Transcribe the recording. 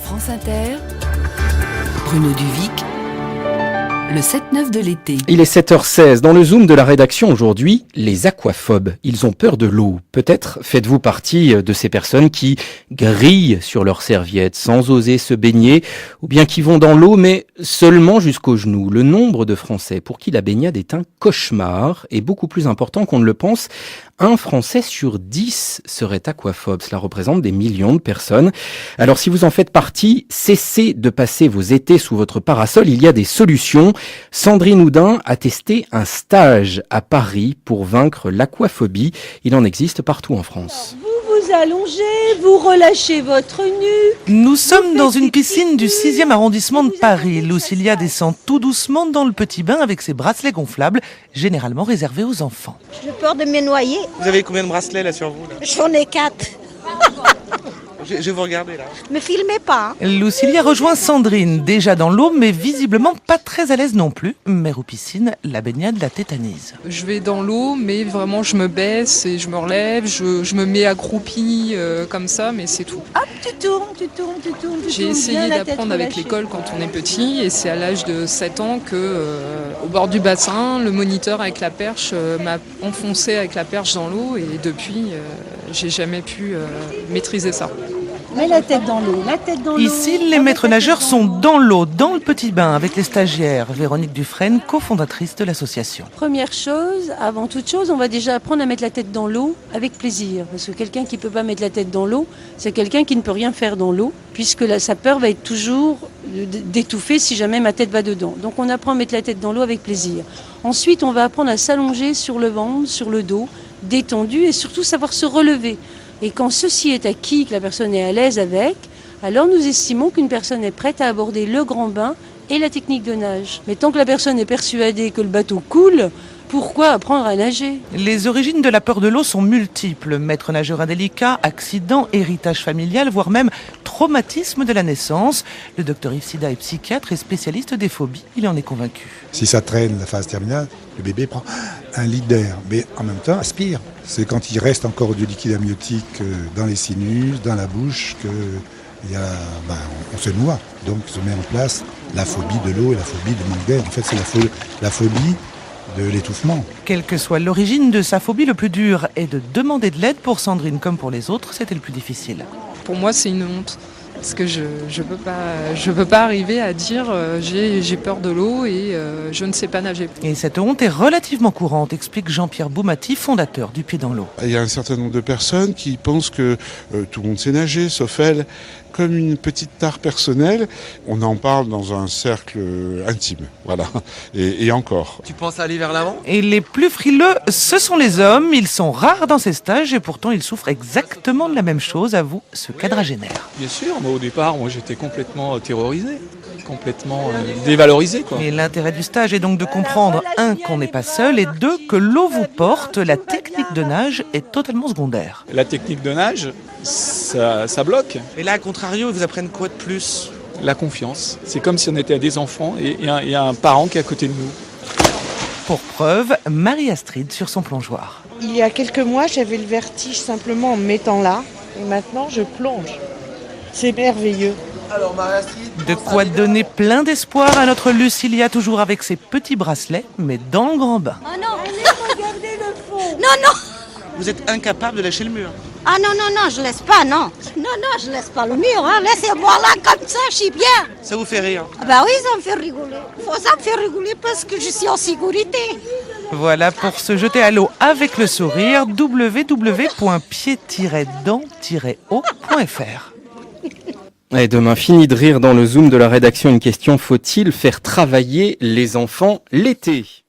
France Inter, Bruno Duvic, le 7-9 de l'été. Il est 7h16. Dans le Zoom de la rédaction aujourd'hui, les aquaphobes. Ils ont peur de l'eau. Peut-être faites-vous partie de ces personnes qui grillent sur leurs serviettes sans oser se baigner, ou bien qui vont dans l'eau mais seulement jusqu'aux genoux. Le nombre de Français pour qui la baignade est un cauchemar est beaucoup plus important qu'on ne le pense. Un Français sur 10 serait aquaphobe. Cela représente des millions de personnes. Alors si vous en faites partie, cessez de passer vos étés sous votre parasol. Il y a des solutions. Sandrine Houdin a testé un stage à Paris pour vaincre l'aquaphobie. Il en existe partout en France. Vous vous allongez, vous relâchez votre nuque. Nous sommes dans une piscine du 6e arrondissement de Paris. Lucilia descend tout doucement dans le petit bain avec ses bracelets gonflables, généralement réservés aux enfants. J'ai peur de me noyer. Vous avez combien de bracelets là sur vous là? J'en ai 4. Je vais vous regarder là. Me filmez pas. Lucilia rejoint Sandrine, déjà dans l'eau, mais visiblement pas très à l'aise non plus. Mère ou piscine, la baignade la tétanise. Je vais dans l'eau, mais vraiment je me baisse et je me relève, je me mets accroupie comme ça, mais c'est tout. Hop, tu tournes. J'ai essayé d'apprendre avec l'école quand on est petit, et c'est à l'âge de 7 ans que, au bord du bassin, le moniteur avec la perche m'a enfoncé avec la perche dans l'eau, et depuis, j'ai jamais pu maîtriser ça. Mets la tête dans l'eau, Ici, les maîtres nageurs sont dans l'eau, dans le petit bain, avec les stagiaires. Véronique Dufresne, cofondatrice de l'association. Première chose, avant toute chose, on va déjà apprendre à mettre la tête dans l'eau avec plaisir. Parce que quelqu'un qui ne peut pas mettre la tête dans l'eau, c'est quelqu'un qui ne peut rien faire dans l'eau, puisque sa peur va être toujours d'étouffer si jamais ma tête va dedans. Donc on apprend à mettre la tête dans l'eau avec plaisir. Ensuite, on va apprendre à s'allonger sur le ventre, sur le dos, détendu, et surtout savoir se relever. Et quand ceci est acquis, que la personne est à l'aise avec, alors nous estimons qu'une personne est prête à aborder le grand bain et la technique de nage. Mais tant que la personne est persuadée que le bateau coule, pourquoi apprendre à nager ? Les origines de la peur de l'eau sont multiples. Maître nageur indélicat, accident, héritage familial, voire même traumatisme de la naissance. Le docteur Yves Sida est psychiatre et spécialiste des phobies. Il en est convaincu. Si ça traîne la phase terminale, le bébé prend 1 litre d'air, mais en même temps aspire. C'est quand il reste encore du liquide amniotique dans les sinus, dans la bouche, on se noie. Donc se met en place la phobie de l'eau et la phobie du manque d'air. En fait, c'est la phobie de l'étouffement. Quelle que soit l'origine de sa phobie, le plus dur est de demander de l'aide. Pour Sandrine comme pour les autres, c'était le plus difficile. Pour moi, c'est une honte. Parce que je peux pas arriver à dire j'ai peur de l'eau et je ne sais pas nager. Et cette honte est relativement courante, explique Jean-Pierre Boumati, fondateur du Pied dans l'eau. Il y a un certain nombre de personnes qui pensent que tout le monde sait nager, sauf elle. Comme une petite tare personnelle, on en parle dans un cercle intime, voilà, et encore. Tu penses aller vers l'avant? Et les plus frileux, ce sont les hommes. Ils sont rares dans ces stages et pourtant ils souffrent exactement de la même chose, avoue ce quadragénaire. Bien sûr, au départ, j'étais complètement terrorisé, complètement dévalorisé, quoi. Et l'intérêt du stage est donc de comprendre, 1, qu'on n'est pas seul, et 2, que l'eau vous porte. La technique de nage est totalement secondaire. La technique de nage, ça bloque. Et là, à contrario, ils vous apprennent quoi de plus? La confiance. C'est comme si on était des enfants et il y a un parent qui est à côté de nous. Pour preuve, Marie-Astrid sur son plongeoir. Il y a quelques mois, j'avais le vertige simplement en me mettant là. Et maintenant, je plonge. C'est merveilleux. Alors, Marie-Astrid, de quoi donner plein d'espoir à notre Lucilia, toujours avec ses petits bracelets, mais dans le grand bain. Oh non, regardez le fond. Non. vous êtes incapable de lâcher le mur. Ah non, je laisse pas, non. Non, je laisse pas le mur, hein. Laissez-moi là comme ça, je suis bien. Ça vous fait rire? Ah bah oui, ça me fait rigoler. Ça me fait rigoler parce que je suis en sécurité. Voilà, pour se jeter à l'eau avec le sourire, www.pied-dans-eau.fr. Et demain, fini de rire dans le Zoom de la rédaction, une question: faut-il faire travailler les enfants l'été ?